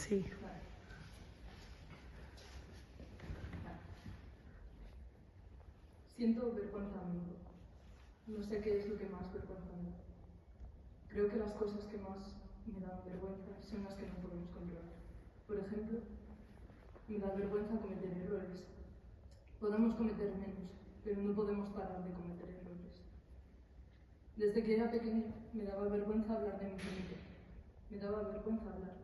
Sí. Vale. Siento vergüenza a menudo. No sé qué es lo que más vergüenza me da. Creo que las cosas que más me dan vergüenza son las que no podemos controlar. Por ejemplo, me da vergüenza cometer errores. Podemos cometer menos, pero no podemos parar de cometer errores. Desde que era pequeña me daba vergüenza hablar de mi familia. Me daba vergüenza hablar.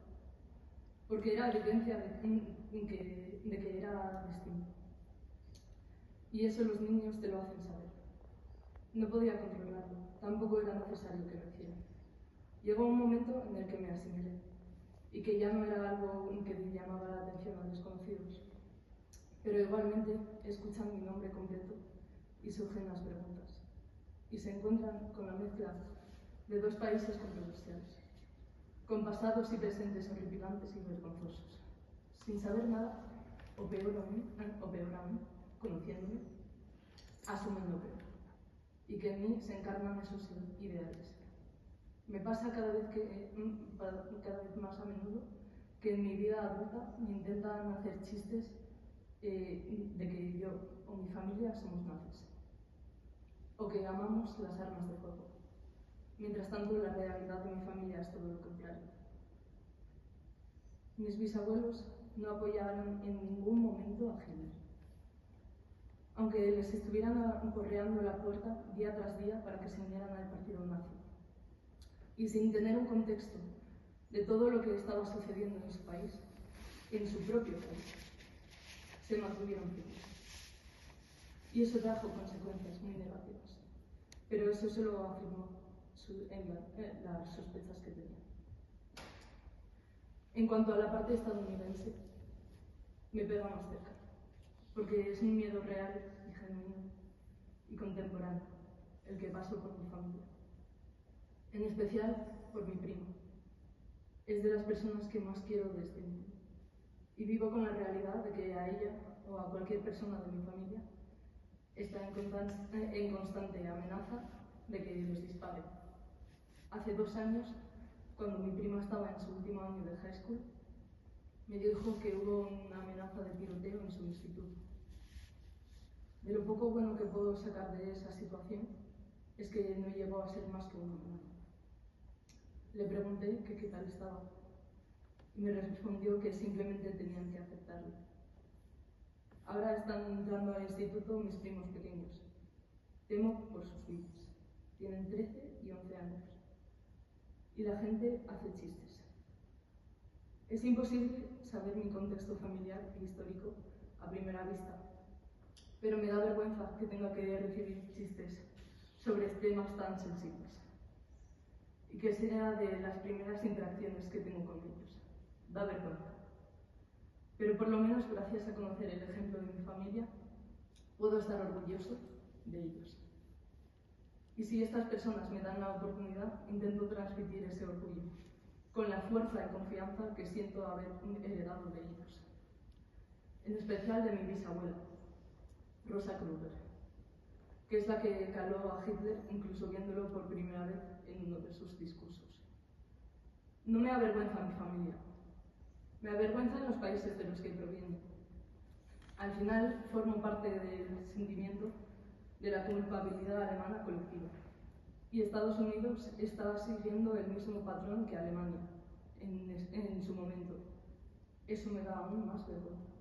Porque era evidencia de que era distinto. Y eso los niños te lo hacen saber. No podía controlarlo, tampoco era necesario que lo hiciera. Llegó un momento en el que me asimilé y que ya no era algo que llamaba la atención a desconocidos. Pero igualmente escuchan mi nombre completo y surgen las preguntas. Y se encuentran con la mezcla de dos países controversiales, con pasados y presentes horripilantes y vergonzosos, sin saber nada, o peor aún, conociéndome, asumen lo peor, y que en mí se encarnan esos ideales. Me pasa cada vez más a menudo que en mi vida adulta me intentan hacer chistes de que yo o mi familia somos nazis, o que amamos las armas de fuego. Mientras tanto, la realidad de mi familia es todo lo contrario. Mis bisabuelos no apoyaron en ningún momento a Hitler, aunque les estuvieran aporreando la puerta día tras día para que se unieran al partido nazi. Y sin tener un contexto de todo lo que estaba sucediendo en su país, en su propio país, se mantuvieron firmes. Y eso trajo consecuencias muy negativas. Pero eso solo afirmó las sospechas que tenía. En cuanto a la parte estadounidense, me pega más cerca, porque es un miedo real y genuino y contemporáneo el que pasó por mi familia. En especial por mi primo. Es de las personas que más quiero de este mundo. Y vivo con la realidad de que a ella o a cualquier persona de mi familia está en constante amenaza de que los disparen. Hace 2 años, cuando mi prima estaba en su último año de high school, me dijo que hubo una amenaza de tiroteo en su instituto. De lo poco bueno que puedo sacar de esa situación es que no llegó a ser más que una amenaza. Le pregunté que qué tal estaba y me respondió que simplemente tenían que aceptarlo. Ahora están entrando al instituto mis primos pequeños. Temo por sus vidas. Tienen 13 y 11 años. Y la gente hace chistes. Es imposible saber mi contexto familiar e histórico a primera vista, pero me da vergüenza que tenga que recibir chistes sobre temas tan sensibles y que sea de las primeras interacciones que tengo con ellos. Da vergüenza. Pero por lo menos gracias a conocer el ejemplo de mi familia, puedo estar orgulloso de ellos. Y si estas personas me dan la oportunidad, intento transmitir ese orgullo, con la fuerza y confianza que siento haber heredado de ellos. En especial de mi bisabuela, Rosa Kruger, que es la que caló a Hitler incluso viéndolo por primera vez en uno de sus discursos. No me avergüenza mi familia, me avergüenzan los países de los que provienen. Al final formo parte del sentimiento de la culpabilidad alemana colectiva. Y Estados Unidos está siguiendo el mismo patrón que Alemania en su momento. Eso me da aún más vergüenza.